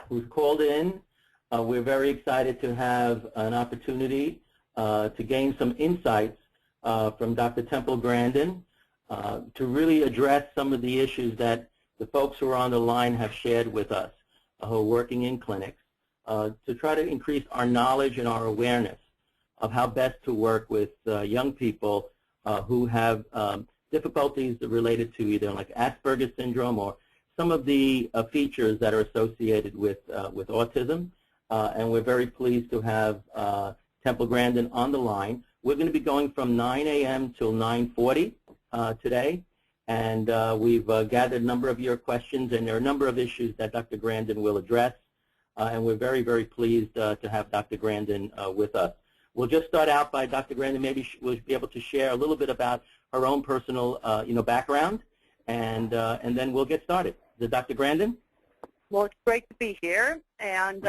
who's called in. We're very excited to have an opportunity to gain some insights from Dr. Temple Grandin to really address some of the issues that the folks who are on the line have shared with us, who are working in clinics, to try to increase our knowledge and our awareness of how best to work with young people who have difficulties related to either like Asperger's syndrome or some of the features that are associated with autism. And we're very pleased to have Temple Grandin on the line. We're going to be going from 9 a.m. till 9:40 today. And we've gathered a number of your questions, and there are a number of issues that Dr. Grandin will address. And we're very, very pleased to have Dr. Grandin with us. We'll just start out by Dr. Grandin maybe will be able to share a little bit about her own personal background, and then we'll get started. Dr. Grandin? Well, it's great to be here. And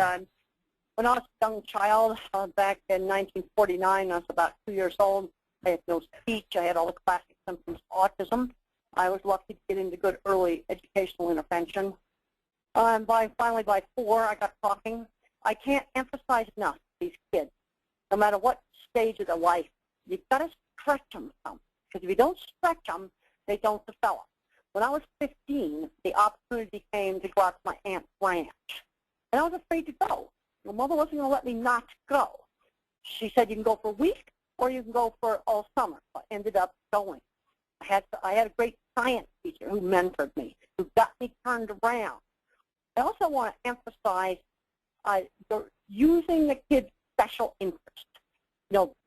when I was a young child, back in 1949, I was about 2 years old. I had no speech. I had all the classic symptoms of autism. I was lucky to get into good early educational intervention. Finally, by 4, I got talking. I can't emphasize enough to these kids, no matter what stage of their life, you've got to stretch them some. Because if you don't stretch them, they don't develop. When I was 15, the opportunity came to go out to my aunt's ranch. And I was afraid to go. My mother wasn't going to let me not go. She said, you can go for a week or you can go for all summer. I ended up going. I had a great science teacher who mentored me, who got me turned around. I also want to emphasize using the kids' special interest,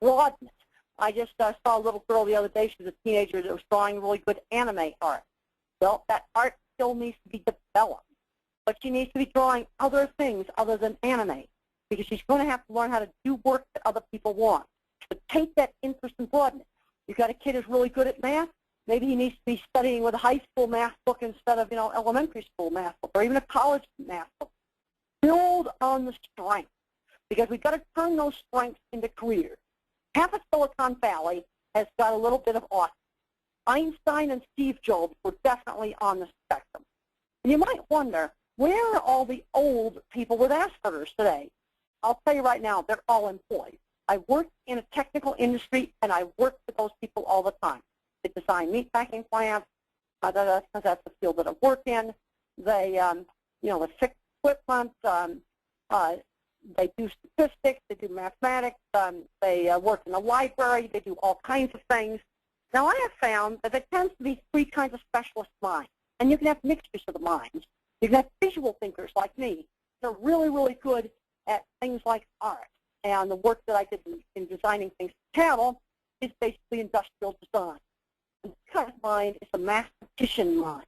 broadness. I just saw a little girl the other day. She was a teenager that was drawing really good anime art. Well, that art still needs to be developed, but she needs to be drawing other things other than anime because she's going to have to learn how to do work that other people want. But take that interest and broaden it. You've got a kid who's really good at math. Maybe he needs to be studying with a high school math book instead of, elementary school math book or even a college math book. Build on the strength because we've got to turn those strengths into careers. Half of Silicon Valley has got a little bit of autism. Einstein and Steve Jobs were definitely on the spectrum. And you might wonder, where are all the old people with Asperger's today? I'll tell you right now, they're all employed. I work in a technical industry, and I work with those people all the time. They design meatpacking plants. That's the field that I work in. They, they fix equipment. They do statistics. They do mathematics. They work in the library. They do all kinds of things. Now, I have found that there tends to be 3 kinds of specialist minds, and you can have mixtures of the minds. You can have visual thinkers like me. They're really, really good at things like art. And the work that I did in designing things for cattle is basically industrial design. And this kind of mind is a mathematician mind.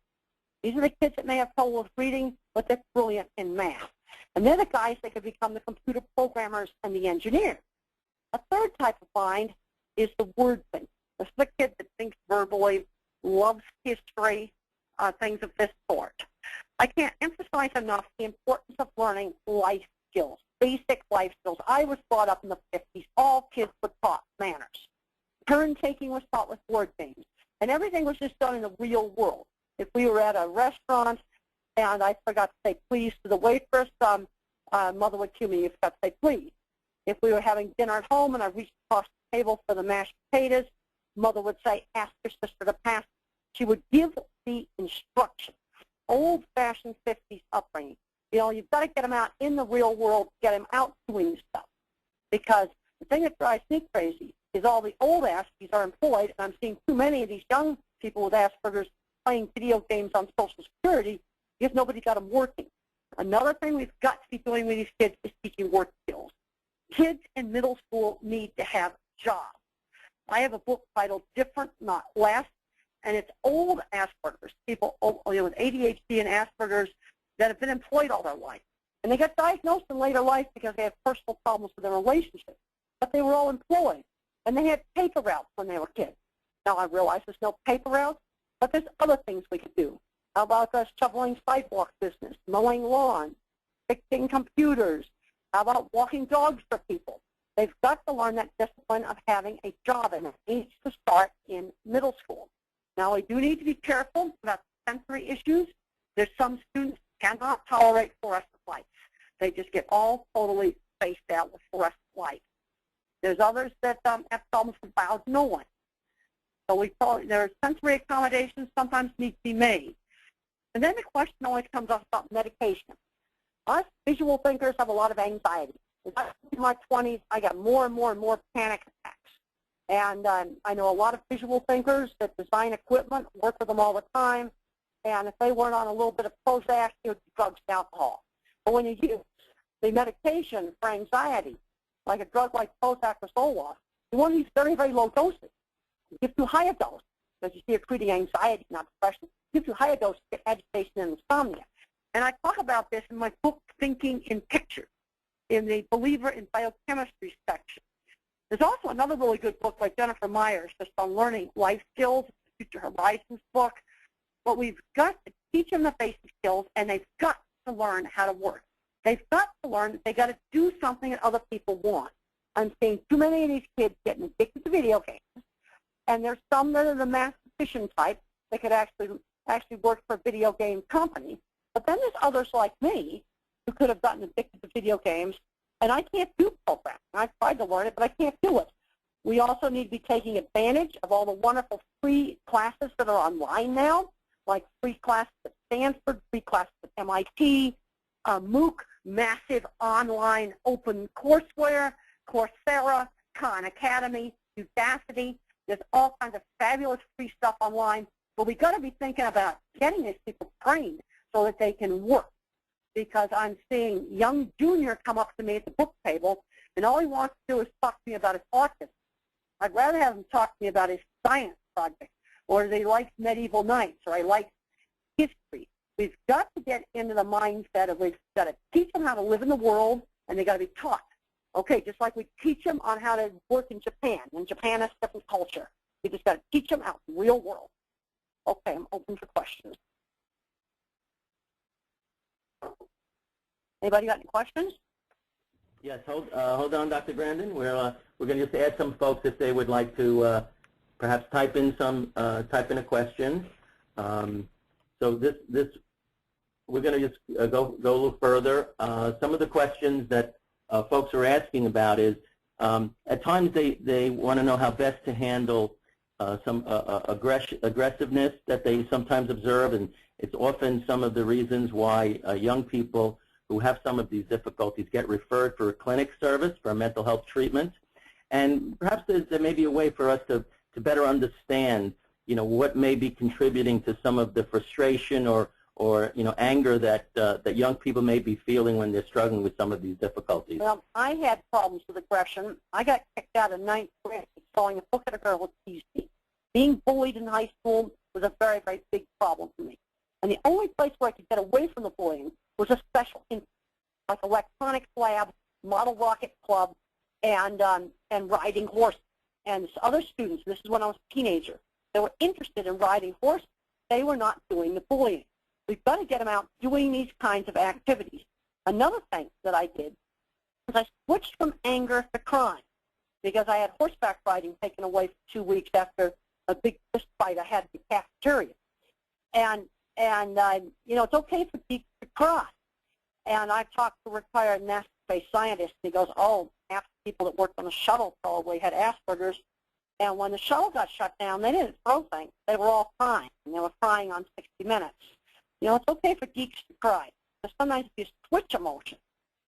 These are the kids that may have trouble with reading, but they're brilliant in math. And they're the guys that can become the computer programmers and the engineers. A third type of mind is the word thinker. This is the kid that thinks verbally, loves history, things of this sort. I can't emphasize enough the importance of learning life skills, basic life skills. I was brought up in the 50s. All kids were taught manners. Turn-taking was taught with word games. And everything was just done in the real world. If we were at a restaurant and I forgot to say please to the waitress, mother would cue me, you forgot to say please. If we were having dinner at home and I reached across the table for the mashed potatoes, mother would say, ask your sister to pass. She would give the instructions. Old-fashioned 50s upbringing. You've got to get them out in the real world, get them out doing stuff. Because the thing that drives me crazy is all the old Aspies are employed, and I'm seeing too many of these young people with Asperger's playing video games on Social Security because nobody got them working. Another thing we've got to be doing with these kids is teaching work skills. Kids in middle school need to have jobs. I have a book titled Different, Not Less, and it's old Asperger's, people with ADHD and Asperger's that have been employed all their life. And they got diagnosed in later life because they had personal problems with their relationships. But they were all employed. And they had paper routes when they were kids. Now I realize there's no paper routes, but there's other things we could do. How about shoveling sidewalk business, mowing lawns, fixing computers? How about walking dogs for people? They've got to learn that discipline of having a job, and it needs to start in middle school. Now, we do need to be careful about sensory issues. There's some students who cannot tolerate fluorescent lights. They just get all totally spaced out with fluorescent light. There's others that have problems with bowel knowing. So we call it, there are sensory accommodations sometimes need to be made. And then the question always comes up about medication. Us visual thinkers have a lot of anxiety. In my 20s, I got more and more panic attacks. And I know a lot of visual thinkers that design equipment, work with them all the time, and if they weren't on a little bit of Prozac, it would be drugs and alcohol. But when you use the medication for anxiety, like a drug like Prozac or Zoloft, you want to use very, very low doses. You give too high a dose, because you see it treating anxiety, not depression. You give too high a dose to get agitation and insomnia. And I talk about this in my book, Thinking in Pictures, in the Believer in Biochemistry section. There's also another really good book by Jennifer Myers just on learning life skills, Future Horizons book. But we've got to teach them the basic skills, and they've got to learn how to work. They've got to learn that they've got to do something that other people want. I'm seeing too many of these kids getting addicted to video games, and there's some that are the mathematician type that could actually work for a video game company. But then there's others like me who could have gotten addicted to video games, and I can't do programming. I've tried to learn it, but I can't do it. We also need to be taking advantage of all the wonderful free classes that are online now, like free classes at Stanford, free classes at MIT, MOOC, massive online open courseware, Coursera, Khan Academy, Udacity. There's all kinds of fabulous free stuff online. But we've got to be thinking about getting these people trained so that they can work. Because I'm seeing young junior come up to me at the book table, and all he wants to do is talk to me about his autism. I'd rather have him talk to me about his science project, or they like medieval knights, or I like history. We've got to get into the mindset of we've got to teach them how to live in the world, and they've got to be taught. Okay, just like we teach them on how to work in Japan. In Japan, has a different culture. We just got to teach them out in the real world. Okay, I'm open for questions. Anybody got any questions? Yes, hold on, Dr. Grandin. We're going to just add some folks if they would like to perhaps type in a question. So this we're going to just go a little further. Some of the questions that folks are asking about is at times they want to know how best to handle some aggressiveness that they sometimes observe, and it's often some of the reasons why young people who have some of these difficulties get referred for a clinic service for mental health treatment. And perhaps there may be a way for us to better understand, what may be contributing to some of the frustration or anger that young people may be feeling when they're struggling with some of these difficulties. Well, I had problems with aggression. I got kicked out of 9th grade for throwing a book at a girl with teased. Being bullied in high school was a very, very big problem for me. And the only place where I could get away from the bullying was a special interest, like electronics lab, model rocket club, and riding horses. And other students, this is when I was a teenager, they were interested in riding horses. They were not doing the bullying. We've got to get them out doing these kinds of activities. Another thing that I did was I switched from anger to crime because I had horseback riding taken away for 2 weeks after a big fist fight I had in the cafeteria. And it's okay for geeks to cry. And I talked to a retired NASA space scientist, and he goes, oh, half the people that worked on the shuttle probably had Asperger's. And when the shuttle got shut down, they didn't throw things. They were all crying, and they were crying on 60 Minutes. It's okay for geeks to cry. But sometimes you switch emotion.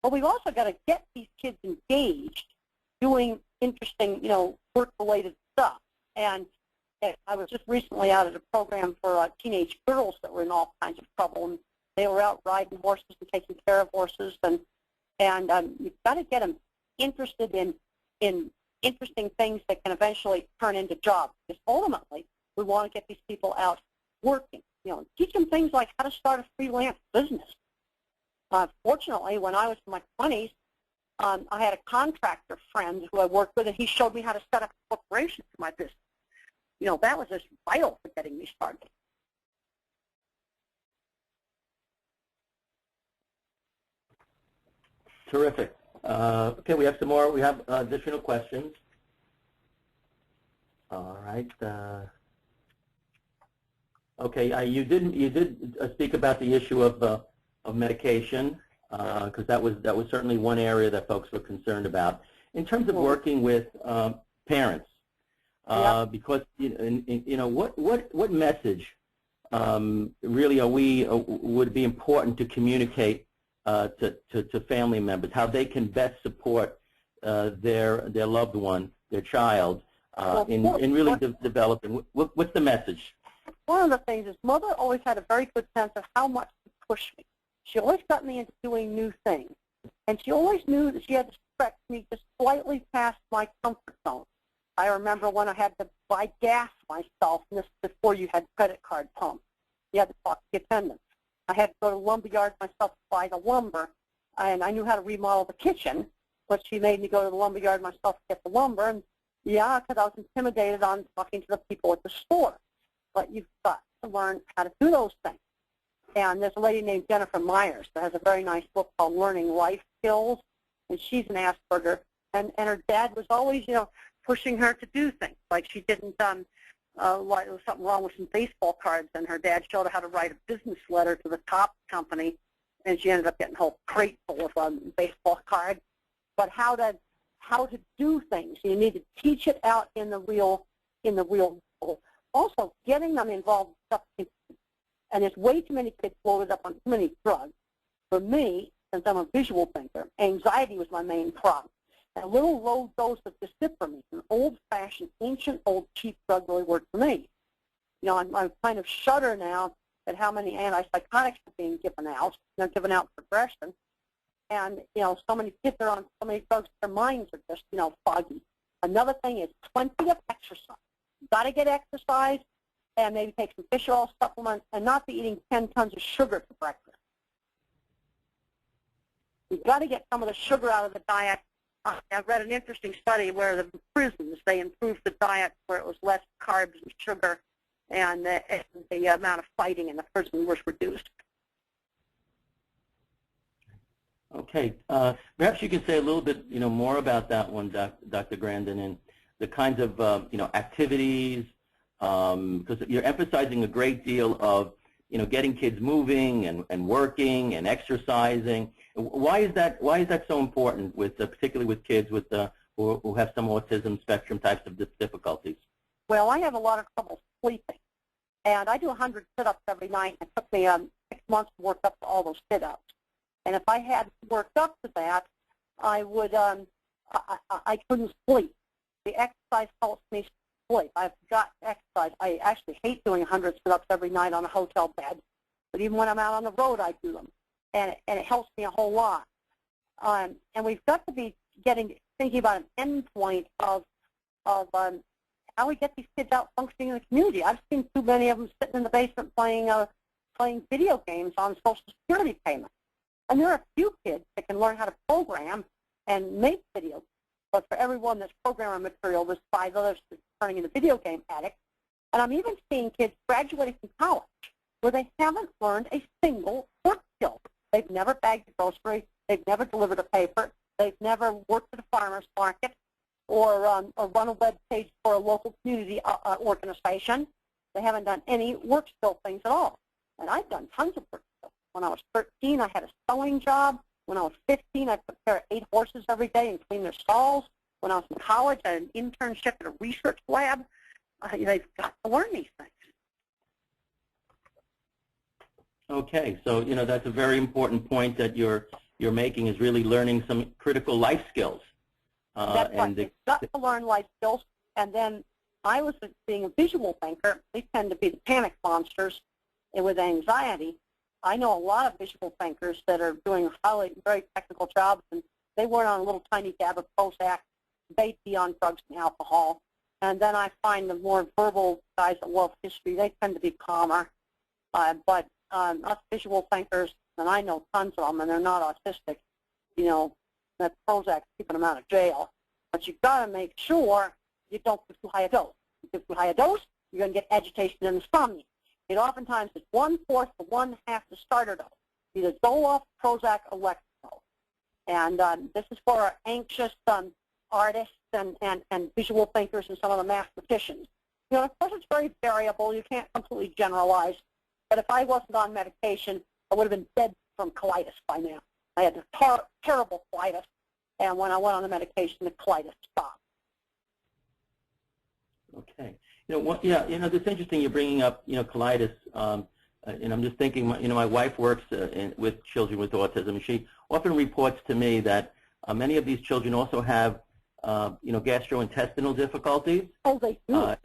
But we've also got to get these kids engaged doing interesting, work-related stuff. And I was just recently out at a program for teenage girls that were in all kinds of trouble, and they were out riding horses and taking care of horses, and you've got to get them interested in interesting things that can eventually turn into jobs. Because ultimately, we want to get these people out working. Teach them things like how to start a freelance business. Fortunately, when I was in my 20s, I had a contractor friend who I worked with, and he showed me how to set up a corporation for my business. That was just vital for getting me started. Terrific. Okay, we have some more. We have additional questions. All right. Okay, you did speak about the issue of medication. because that was certainly one area that folks were concerned about. In terms of working with parents, because what message really would be important to communicate to family members, how they can best support their loved one, their child, in really developing. What's the message? One of the things is Mother always had a very good sense of how much to push me. She always got me into doing new things. And she always knew that she had to stretch me just slightly past my comfort zone. I remember when I had to buy gas myself, and this is before you had credit card pumps. You had to talk to the attendant. I had to go to lumberyard myself to buy the lumber, and I knew how to remodel the kitchen, but she made me go to the lumberyard myself to get the lumber. And yeah, because I was intimidated on talking to the people at the store. But you've got to learn how to do those things. And there's a lady named Jennifer Myers that has a very nice book called Learning Life Skills, and she's an Asperger. And her dad was always, pushing her to do things. Like she didn't, like there was something wrong with some baseball cards, and her dad showed her how to write a business letter to the top company, and she ended up getting a whole crate full of baseball cards. But how to do things, you need to teach it out in the real world. Also, getting them involved in stuff. And there's way too many kids loaded up on too many drugs. For me, since I'm a visual thinker, anxiety was my main problem. And a little low dose of dicipramine, an old-fashioned, ancient, old, cheap drug, really worked for me. I'm kind of shudder now at how many antipsychotics are being given out. They're given out for aggression. And, so many kids are on so many drugs, their minds are just, foggy. Another thing is plenty of exercise. You've got to get exercise, and maybe take some fish oil supplements, and not be eating 10 tons of sugar for breakfast. You've got to get some of the sugar out of the diet. I've read an interesting study where the prisons, they improved the diet where it was less carbs and sugar, and the amount of fighting in the prison was reduced. Okay. Perhaps you can say a little bit, more about that one, Dr. Grandin, and the kinds of, activities, because you're emphasizing a great deal of, getting kids moving and working and exercising. Why is that so important, particularly with kids who have some autism spectrum types of difficulties? Well, I have a lot of trouble sleeping, and I do 100 sit-ups every night. It took me 6 months to work up to all those sit-ups. And if I had worked up to that, I would I couldn't sleep. The exercise helps me sleep. I've got exercise. I actually hate doing 100 sit-ups every night on a hotel bed, but even when I'm out on the road, I do them, and it helps me a whole lot. And we've got to be thinking about an end point of how we get these kids out functioning in the community. I've seen too many of them sitting in the basement playing video games on Social Security payments. And there are a few kids that can learn how to program and make videos. But for everyone that's programmer material, there's 5 others that's turning into video game addicts. And I'm even seeing kids graduating from college where they haven't learned a single work skill. They've never bagged a grocery. They've never delivered a paper. They've never worked at a farmer's market or run a web page for a local community organization. They haven't done any work skill things at all. And I've done tons of work skills. When I was 13, I had a sewing job. When I was 15, I took care of 8 horses every day and cleaned their stalls. When I was in college, I had an internship at a research lab. They've got to learn these things. Okay, so that's a very important point that you're making, is really learning some critical life skills. That's right. They've got to learn life skills. And then I was being a visual thinker. They tend to be the panic monsters with anxiety. I know a lot of visual thinkers that are doing very technical jobs, and they weren't on a little tiny dab of Prozac. They'd be on drugs and alcohol. And then I find the more verbal guys that love history, they tend to be calmer. But us visual thinkers, and I know tons of them, and they're not autistic, that Prozac's keeping them out of jail. But you've got to make sure you don't give too high a dose. If you give too high a dose, you're going to get agitation and insomnia. It oftentimes is 1/4 to 1/2 the starter dose, either Zoloft, Prozac, or Lexapro. And this is for our anxious artists and visual thinkers and some of the mathematicians. Of course, it's very variable. You can't completely generalize. But if I wasn't on medication, I would have been dead from colitis by now. I had a terrible colitis, and when I went on the medication, the colitis stopped. Okay. It's interesting you're bringing up, colitis, and I'm just thinking, my wife works with children with autism, and she often reports to me that many of these children also have, gastrointestinal difficulties. Oh, they do.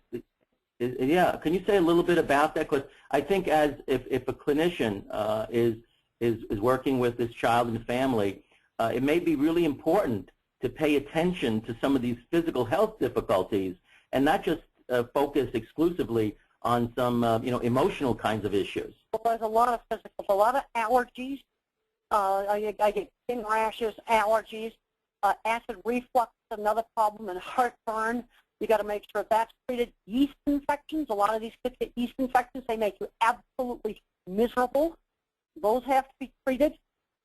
Yeah. Can you say a little bit about that? Because I think if a clinician is working with this child and family, it may be really important to pay attention to some of these physical health difficulties and not just focus exclusively on some, emotional kinds of issues. Well, there's a lot of physicals, a lot of allergies. I get skin rashes, allergies, acid reflux, another problem, and heartburn. You got to make sure that's treated. Yeast infections. A lot of these kids get yeast infections. They make you absolutely miserable. Those have to be treated.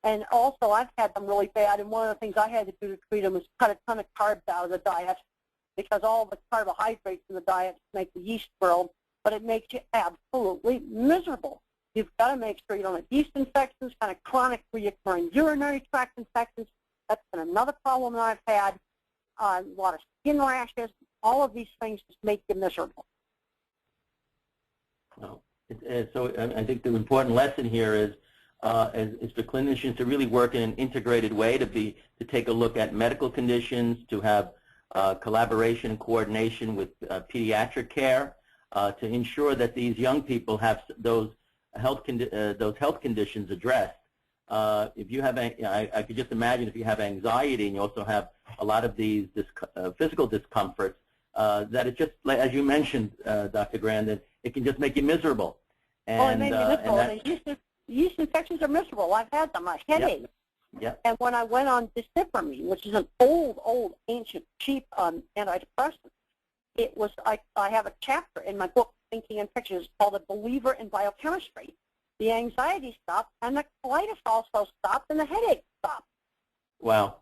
And also, I've had them really bad, and one of the things I had to do to treat them was cut a ton of carbs out of the diet, because all the carbohydrates in the diet make the yeast grow, but it makes you absolutely miserable. You've got to make sure you don't have yeast infections, kind of chronic recurring urinary tract infections. That's been another problem that I've had. A lot of skin rashes. All of these things just make you miserable. Well, so I think the important lesson here is for clinicians to really work in an integrated way, to take a look at medical conditions, to have collaboration and coordination with pediatric care, to ensure that these young people have those health conditions addressed. If you have, I could just imagine if you have anxiety and you also have a lot of these physical discomforts, that it just, as you mentioned, Dr. Grandin, it can just make you miserable. And, it made me miserable. And yeast infections are miserable. I've had them. A headache. Yep. And when I went on dicipramine, which is an old, ancient, cheap antidepressant, it was, I have a chapter in my book, Thinking in Pictures, called A Believer in Biochemistry. The anxiety stopped, and the colitis also stopped, and the headache stopped. Wow.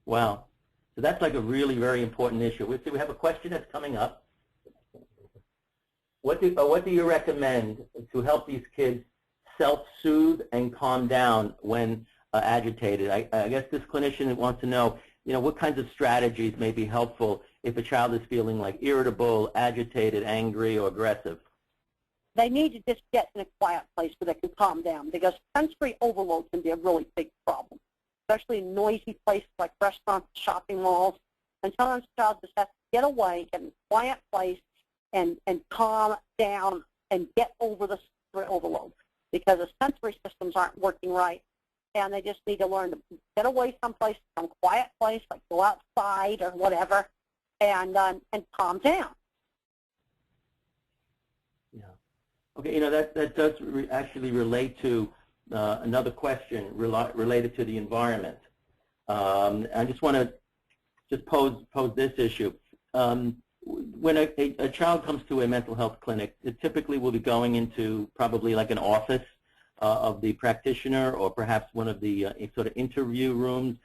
Wow. So that's like a really very important issue. We have a question that's coming up. What do you recommend to help these kids self-soothe and calm down when agitated? I guess this clinician wants to know, what kinds of strategies may be helpful if a child is feeling like irritable, agitated, angry, or aggressive. They need to just get in a quiet place where they can calm down, because sensory overload can be a really big problem, especially in noisy places like restaurants, shopping malls. And sometimes the child just has to get away, get in a quiet place, and calm down and get over the sensory overload, because the sensory systems aren't working right. And they just need to learn to get away someplace, some quiet place, like go outside or whatever, and calm down. Yeah. Okay, that does actually relate to another question related to the environment. I just want to just pose this issue. When a child comes to a mental health clinic, it typically will be going into probably like an office of the practitioner, or perhaps one of the sort of interview rooms,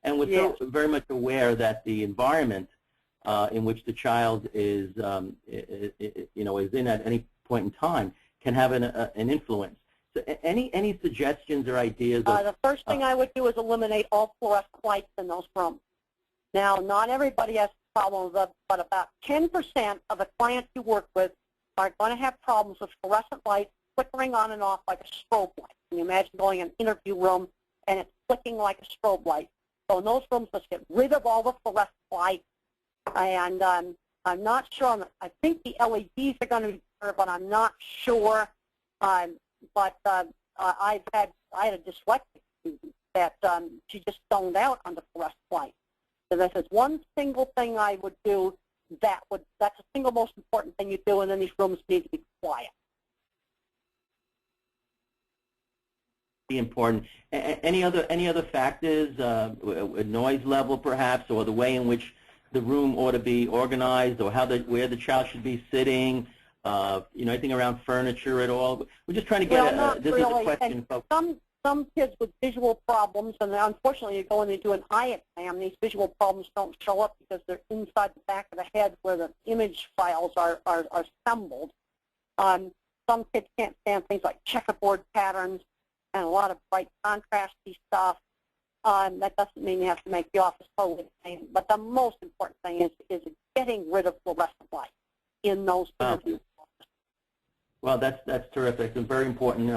and we're so very much aware that the environment in which the child is in at any point in time can have an influence. So any suggestions or ideas? The first thing I would do is eliminate all fluorescent lights in those rooms. Now, not everybody has problems, but about 10% of the clients you work with are going to have problems with fluorescent lights flickering on and off like a strobe light. Can you imagine going in an interview room and it's flicking like a strobe light? So in those rooms, let's get rid of all the fluorescent lights. And I'm not sure. I think the LEDs are going to be better, but I'm not sure. I had a dyslexic student that she just zoned out under fluorescent light. So this is one single thing I would do. That's the single most important thing you do, and then these rooms need to be quiet. Important. Any other factors, noise level perhaps, or the way in which the room ought to be organized, or where the child should be sitting, anything around furniture at all? We're just trying to get this really. Is a question. And some kids with visual problems, and unfortunately you go in and do an eye exam, these visual problems don't show up because they're inside the back of the head where the image files are assembled. Some kids can't stand things like checkerboard patterns. and a lot of bright contrasty stuff. That doesn't mean you have to make the office totally the same, but the most important thing is getting rid of fluorescent light in those interviews. Well, that's terrific. It's a very important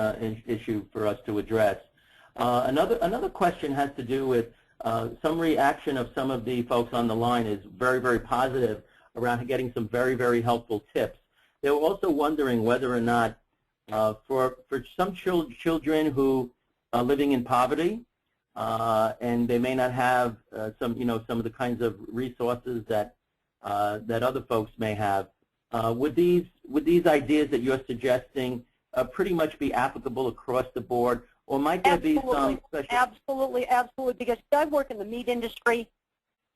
issue for us to address. Another question has to do with some reaction of some of the folks on the line is very, very positive around getting some very, very helpful tips. They were also wondering whether or not for some children who are living in poverty and they may not have some of the kinds of resources that other folks may have, would these ideas that you're suggesting pretty much be applicable across the board, or might there be some special? Absolutely, because I work in the meat industry,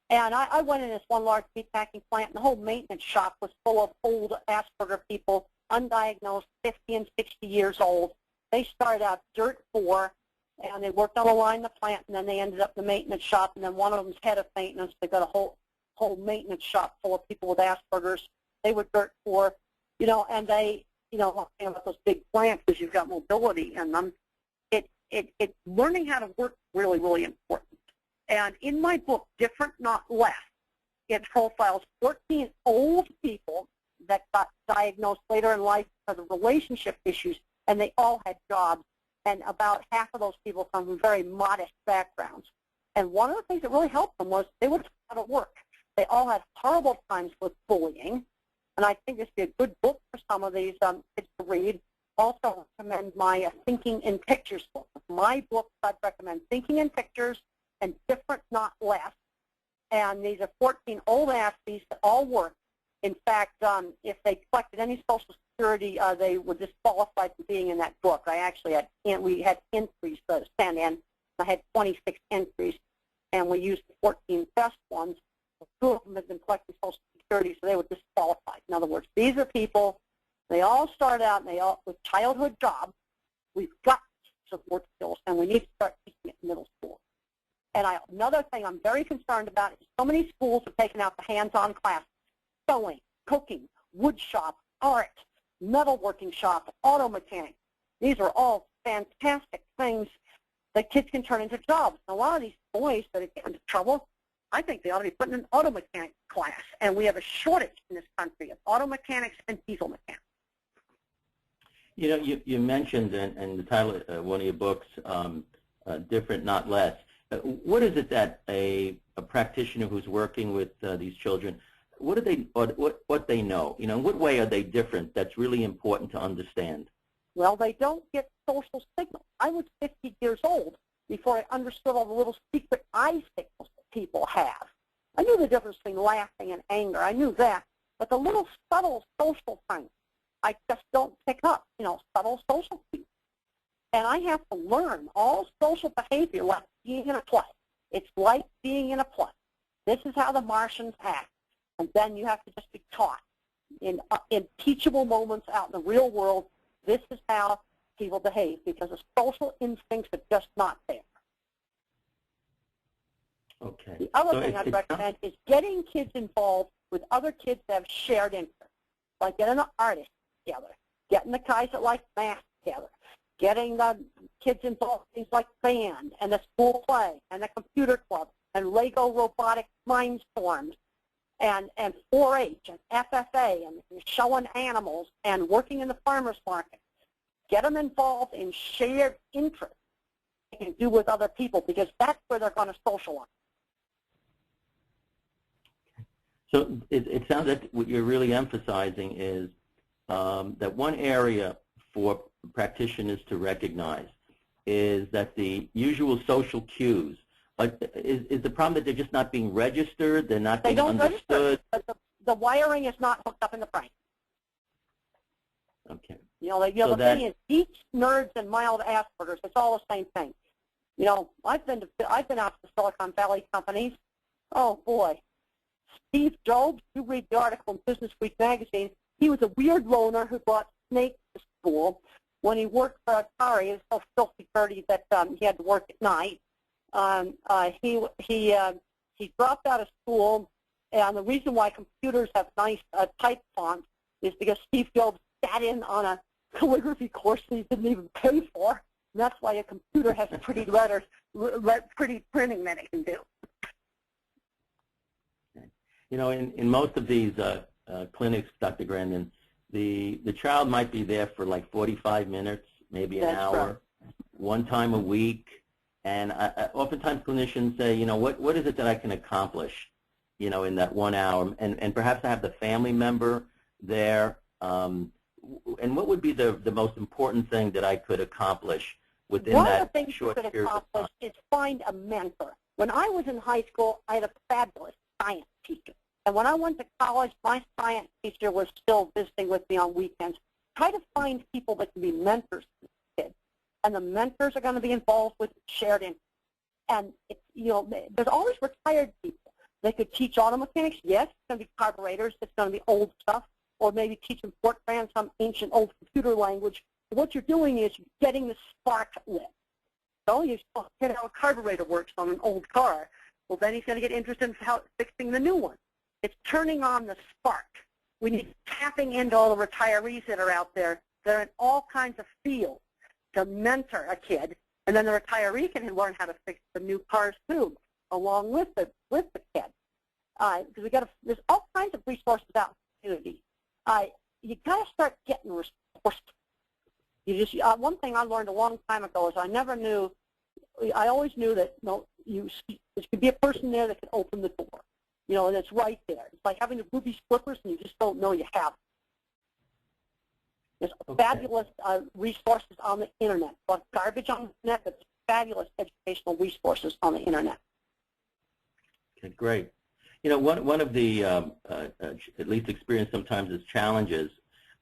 and I went in this one large meat packing plant, and the whole maintenance shop was full of old Asperger people, undiagnosed, 50 and 60 years old. They started out dirt poor, and they worked on a line in the plant, and then they ended up in the maintenance shop, and then one of them's head of maintenance. They got a whole maintenance shop full of people with Asperger's. They were dirt poor, and they, about those big plants because you've got mobility in them. It's learning how to work really, really important. And in my book, Different Not Less, it profiles 14 old people that got diagnosed later in life because of relationship issues, and they all had jobs. And about half of those people come from very modest backgrounds. And one of the things that really helped them was they would out of work. They all had horrible times with bullying. And I think this would be a good book for some of these kids to read. Also recommend my Thinking in Pictures book. My books, I'd recommend Thinking in Pictures and Different Not Less. And these are 14 old Aspies that all work. In fact, if they collected any Social Security, they were disqualified from being in that book. We had entries to send in. I had 26 entries, and we used the 14 best ones. Two of them had been collecting Social Security, so they were disqualified. In other words, these are people, they all start out with childhood jobs. We've got support skills, and we need to start teaching it in middle school. And another thing I'm very concerned about is so many schools have taken out the hands-on classes: sewing, cooking, wood shop, art, metalworking shop, auto mechanic. These are all fantastic things that kids can turn into jobs. And a lot of these boys that are getting into trouble, I think they ought to be put in an auto mechanic class. And we have a shortage in this country of auto mechanics and diesel mechanics. You mentioned in the title of one of your books, Different Not Less. What is it that a practitioner who's working with these children, what they know? In what way are they different that's really important to understand? Well, they don't get social signals. I was 50 years old before I understood all the little secret eye signals that people have. I knew the difference between laughing and anger. I knew that. But the little subtle social things, I just don't pick up, subtle social cues. And I have to learn all social behavior like being in a play. It's like being in a play. This is how the Martians act. And then you have to just be taught in teachable moments out in the real world, this is how people behave, because the social instincts are just not there. Okay. The other thing I'd recommend is getting kids involved with other kids that have shared interests, like getting an artist together, getting the guys that like math together, getting the kids involved in things like band and the school play and the computer club and Lego robotic mindstorms and 4-H and FFA and showing animals and working in the farmer's market. Get them involved in shared interests they can do with other people, because that's where they're going to socialize. So it sounds like what you're really emphasizing is that one area for practitioners to recognize is that the usual social cues, is the problem that they're just not being registered, they're not being understood? Register. The wiring is not hooked up in the brain. Okay. The thing is, geeks, nerds, and mild Asperger's, it's all the same thing. I've been out to Silicon Valley companies. Oh boy, Steve Jobs. You read the article in Business Week magazine. He was a weird loner who brought snakes to school. When he worked for Atari, he was so filthy dirty that he had to work at night. He dropped out of school, and the reason why computers have nice type fonts is because Steve Jobs sat in on a calligraphy course that he didn't even pay for. And that's why a computer has pretty letters, pretty printing that it can do. You know, in most of these clinics, Dr. Grandin, the child might be there for like 45 minutes, maybe an hour, one time a week. And oftentimes clinicians say, you know, what is it that I can accomplish, you know, in that 1 hour? And perhaps I have the family member there. And what would be the most important thing that I could accomplish within that short period of time? One of the things you could accomplish is find a mentor. When I was in high school, I had a fabulous science teacher. And when I went to college, my science teacher was still visiting with me on weekends. Try to find people that can be mentors to kids. And the mentors are going to be involved with shared interests. And, you know, there's always retired people. They could teach auto mechanics. Yes, it's going to be carburetors. It's going to be old stuff. Or maybe teach them Fortran, some ancient old computer language. What you're doing is getting the spark lit. So you get how a carburetor works on an old car. Well, then he's going to get interested in fixing the new one. It's turning on the spark. We need tapping into all the retirees that are out there. They're in all kinds of fields to mentor a kid, and then the retiree can learn how to fix the new cars too, along with the kid. Because there's all kinds of resources out in the community. You got to start getting resources. One thing I learned a long time ago is I always knew that there could be a person there that could open the door. You know, and it's right there. It's like having the ruby slippers and you just don't know you have them. There's fabulous resources on the Internet. But garbage on the Internet, but fabulous educational resources on the Internet. Okay, great. You know, one of the, at least experienced sometimes as challenges,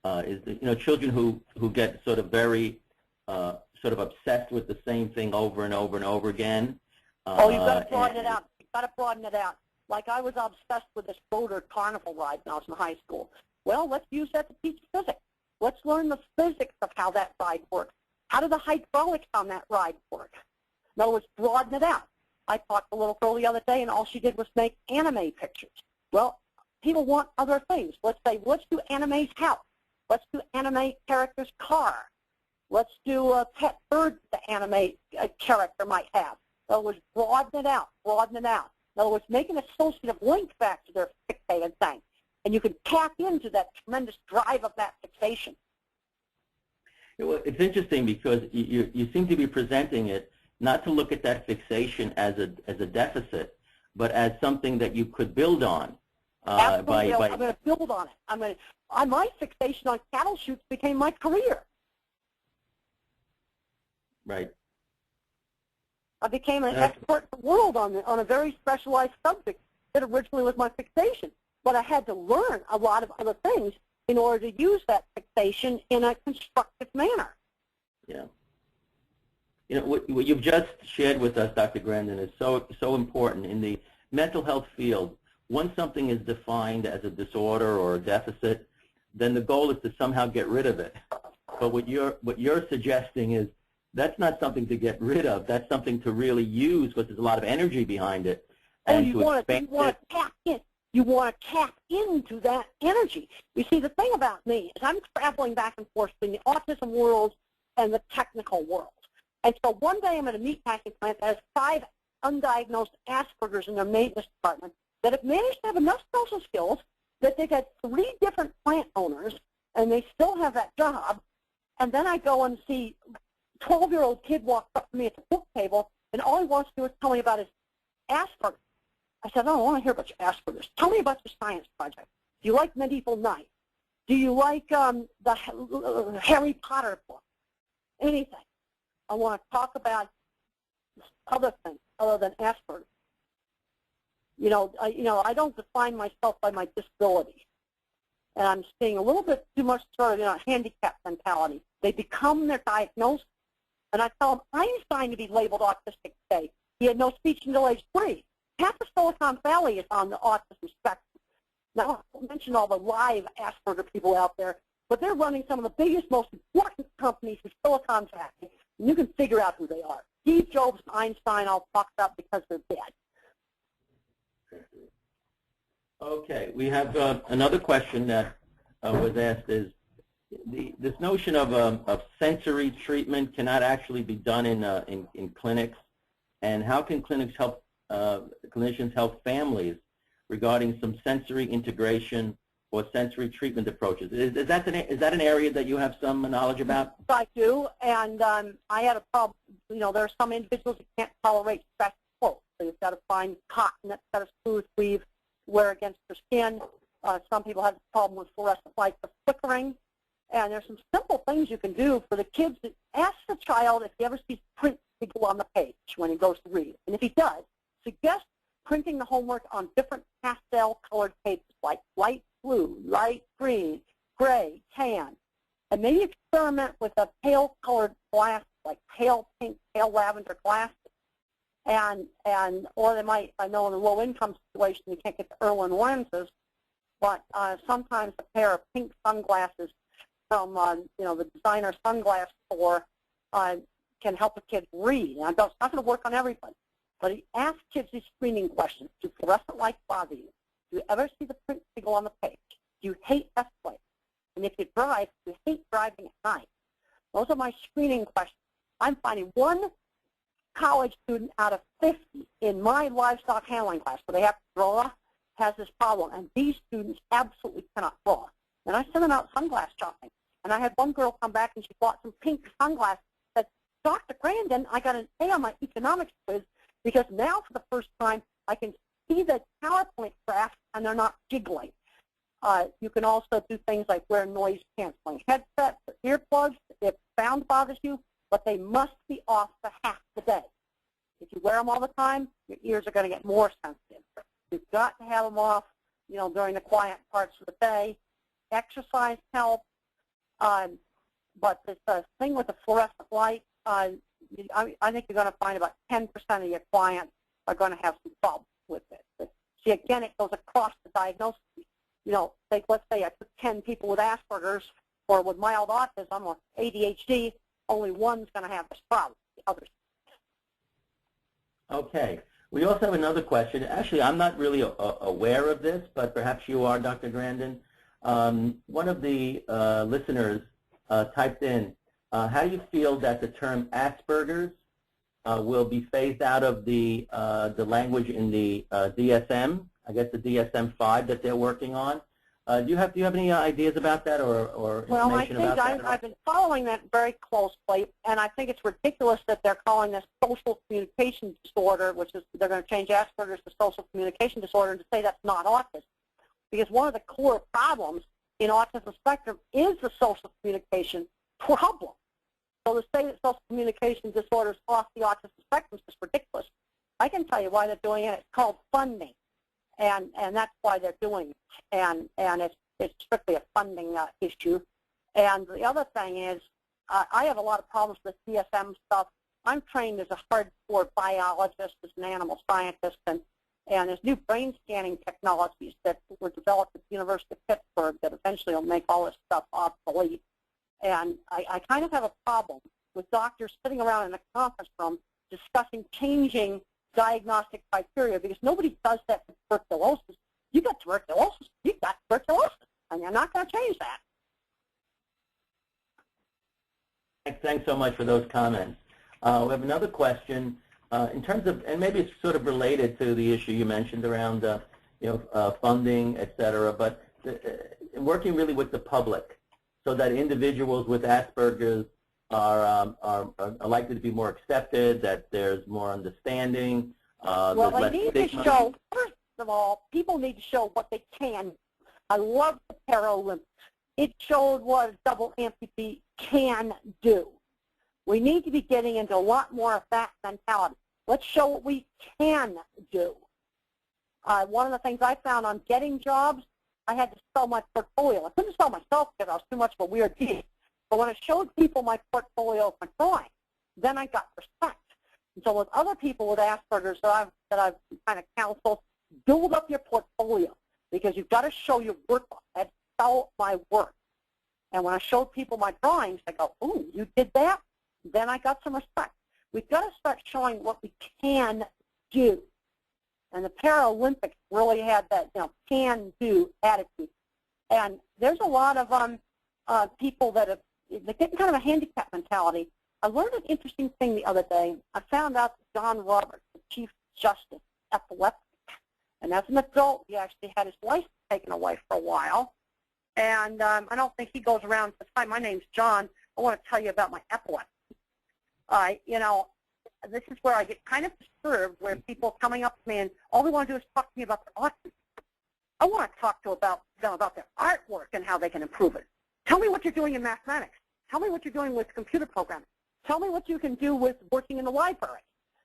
is that, you know, children who get sort of very sort of obsessed with the same thing over and over and over again. You've got to broaden it out. You've got to broaden it out. Like I was obsessed with this rotor carnival ride when I was in high school. Well, let's use that to teach physics. Let's learn the physics of how that ride works. How do the hydraulics on that ride work? In other words, broaden it out. I talked to a little girl the other day, and all she did was make anime pictures. Well, people want other things. Let's do anime's house. Let's do anime character's car. Let's do a pet bird the anime character might have. In other words, broaden it out, broaden it out. In other words, make an associative link back to their fixated thing. And you can tap into that tremendous drive of that fixation. Well, it's interesting because you seem to be presenting it not to look at that fixation as a deficit, but as something that you could build on. Absolutely. I'm going to build on it. My fixation on cattle chutes became my career. Right. I became an expert in the world on a very specialized subject that originally was my fixation. But I had to learn a lot of other things in order to use that fixation in a constructive manner. Yeah. You know, what you've just shared with us, Dr. Grandin, is so important. In the mental health field, once something is defined as a disorder or a deficit, then the goal is to somehow get rid of it. But what you're suggesting is that's not something to get rid of. That's something to really use because there's a lot of energy behind it. And you want to tap in. You want to tap into that energy. You see, the thing about me is I'm traveling back and forth between the autism world and the technical world. And so one day I'm at a meatpacking plant that has 5 undiagnosed Asperger's in their maintenance department that have managed to have enough social skills that they got 3 different plant owners, and they still have that job. And then I go and see a 12-year-old kid walk up to me at the book table, and all he wants to do is tell me about his Asperger's. I said, I don't want to hear about your Asperger's. Tell me about your science project. Do you like Medieval Knights? Do you like the Harry Potter book? Anything. I want to talk about other things other than Asperger's. You know, I don't define myself by my disability. And I'm seeing a little bit too much sort of handicap mentality. They become their diagnosis. And I tell them, Einstein to be labeled autistic today. He had no speech until age 3. Half of Silicon Valley is on the autism spectrum. Now, I won't mention all the live Asperger people out there, but they're running some of the biggest, most important companies in Silicon Valley. And you can figure out who they are. Steve Jobs and Einstein I'll talk about because they're dead. Okay, we have another question that was asked is, this notion of sensory treatment cannot actually be done in clinics, and how can clinicians help families regarding some sensory integration or sensory treatment approaches? Is that an area that you have some knowledge about? I do, and I had a problem. You know, there are some individuals who can't tolerate stretched clothes, so you've got to find cotton that's got a smooth weave, wear against their skin. Some people have a problem with fluorescent light, the flickering, and there's some simple things you can do for the kids. Ask the child if he ever sees print squiggle on the page when he goes to read, and if he does, suggest printing the homework on different pastel-colored papers like light blue, light green, gray, tan, and maybe experiment with a pale-colored glass, like pale pink, pale lavender glasses. Or they might, I know in a low-income situation you can't get the Irwin lenses, but sometimes a pair of pink sunglasses from the designer sunglass store can help a kid read. Now, it's not going to work on everybody, but he asks kids these screening questions. Do fluorescent lights bother you? Do you ever see the print squiggle on the page? Do you hate escalators? And if you drive, do you hate driving at night? Those are my screening questions. I'm finding one college student out of 50 in my livestock handling class, where they have to draw, has this problem. And these students absolutely cannot draw. And I sent them out sunglass shopping. And I had one girl come back and she bought some pink sunglasses. Said, Dr. Grandin, I got an A on my economics quiz because now for the first time I can see the PowerPoint graphs and they're not jiggling. You can also do things like wear noise-canceling headsets or earplugs if sound bothers you, but they must be off for half the day. If you wear them all the time, your ears are going to get more sensitive. You've got to have them off, during the quiet parts of the day. Exercise helps, but this thing with the fluorescent light, I think you're going to find about 10% of your clients are going to have some problems with it. But see, again, it goes across the diagnosis. Let's say I took 10 people with Asperger's or with mild autism or ADHD, only one's going to have this problem. The others. Okay. We also have another question. Actually, I'm not really aware of this, but perhaps you are, Dr. Grandin. One of the listeners typed in, how do you feel that the term Asperger's will be phased out of the language in the DSM, I guess the DSM-5 that they're working on? Do you have any ideas about that or information about that? Well, I've been following that very closely, and I think it's ridiculous that they're calling this social communication disorder, which is they're going to change Asperger's to social communication disorder and to say that's not autism. Because one of the core problems in autism spectrum is the social communication problem. So to say that social communication disorder is off the autism spectrum is ridiculous. I can tell you why they're doing it. It's called funding. And that's why they're doing it. And it's strictly a funding issue. And the other thing is, I have a lot of problems with DSM stuff. I'm trained as a hardcore biologist, as an animal scientist, and there's new brain scanning technologies that were developed at the University of Pittsburgh that eventually will make all this stuff obsolete. And I kind of have a problem with doctors sitting around in a conference room discussing changing diagnostic criteria, because nobody does that for tuberculosis. You got tuberculosis, you got tuberculosis, and you're not going to change that. Thanks so much for those comments. We have another question in terms of, and maybe it's sort of related to the issue you mentioned around funding, et cetera, but working really with the public so that individuals with Asperger's are likely to be more accepted, that there's more understanding. Well, they need to show, first of all, people need to show what they can. I love the Paralympics. It showed what a double amputee can do. We need to be getting into a lot more of that mentality. Let's show what we can do. One of the things I found on getting jobs, I had to sell my portfolio. I couldn't sell myself because I was too much of a weird kid. But when I showed people my portfolio of my drawing, then I got respect. And so with other people with Asperger's that I've kind of counseled, build up your portfolio because you've got to show your work. I sell my work. And when I showed people my drawings, they go, "Ooh, you did that?" Then I got some respect. We've got to start showing what we can do. And the Paralympics really had that, can-do attitude. And there's a lot of people that have, they get kind of a handicap mentality. I learned an interesting thing the other day. I found out that John Roberts, the Chief Justice, epileptic. And as an adult, he actually had his license taken away for a while. And I don't think he goes around and says, hi, my name's John. I want to tell you about my epilepsy. You know, this is where I get kind of disturbed, where people coming up to me and all they want to do is talk to me about their autism. I want to talk to them about their artwork and how they can improve it. Tell me what you're doing in mathematics. Tell me what you're doing with computer programming. Tell me what you can do with working in the library.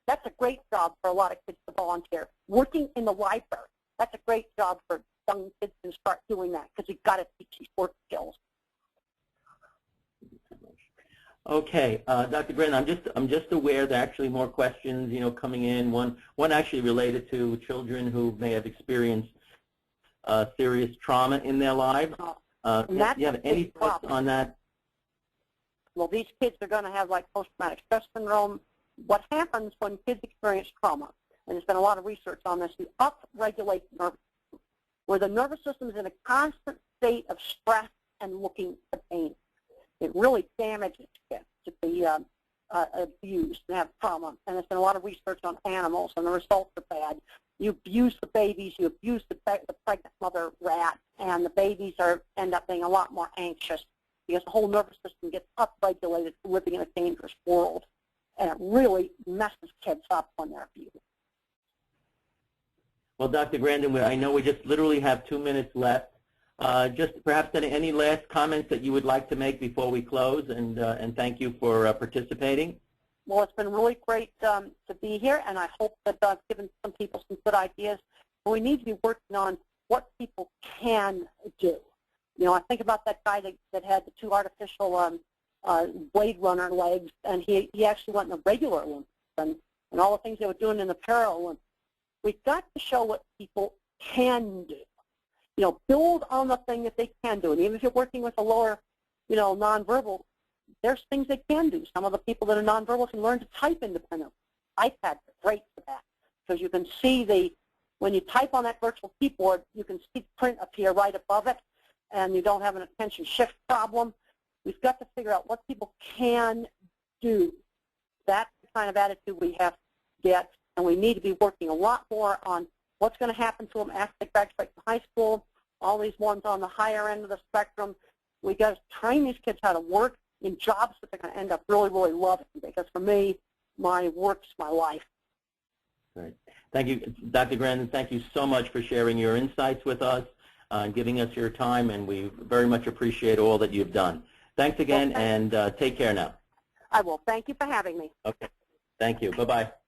That's a great job for a lot of kids to volunteer. Working in the library, that's a great job for young kids to start doing that, because you've got to teach these work skills. Okay, Dr. Grandin, I'm just aware there are actually more questions, you know, coming in. One actually related to children who may have experienced serious trauma in their lives. Do you have any thoughts on that? Well, these kids are going to have like post-traumatic stress syndrome. What happens when kids experience trauma, and there's been a lot of research on this, you upregulate the nervous system, where the nervous system is in a constant state of stress and looking for pain. It really damages kids to be abused and have trauma. And there's been a lot of research on animals, and the results are bad. You abuse the babies, you abuse the pregnant mother rat, and the babies end up being a lot more anxious because the whole nervous system gets upregulated living in a dangerous world. And it really messes kids up when they're abused. Well, Dr. Grandin, I know we just literally have 2 minutes left. Just perhaps any last comments that you would like to make before we close, and thank you for participating. Well, it's been really great to be here, and I hope that I've given some people some good ideas. But we need to be working on what people can do. You know, I think about that guy that had the 2 artificial Blade Runner legs, and he actually went in the regular Olympics, and all the things they were doing in the Paralympics. We've got to show what people can do. You know, build on the thing that they can do. And even if you're working with a lower, you know, nonverbal, there's things they can do. Some of the people that are nonverbal can learn to type independently. iPads are great for that, because you can see when you type on that virtual keyboard, you can see print appear right above it, and you don't have an attention shift problem. We've got to figure out what people can do. That's the kind of attitude we have to get, and we need to be working a lot more on what's going to happen to them after they graduate from high school, all these ones on the higher end of the spectrum. We've got to train these kids how to work in jobs that they're going to end up really, really loving, because for me, my work's my life. Great. Thank you, Dr. Grandin. Thank you so much for sharing your insights with us and giving us your time, and we very much appreciate all that you've done. Thanks again, and take care now. I will. Thank you for having me. Okay. Thank you. Bye-bye.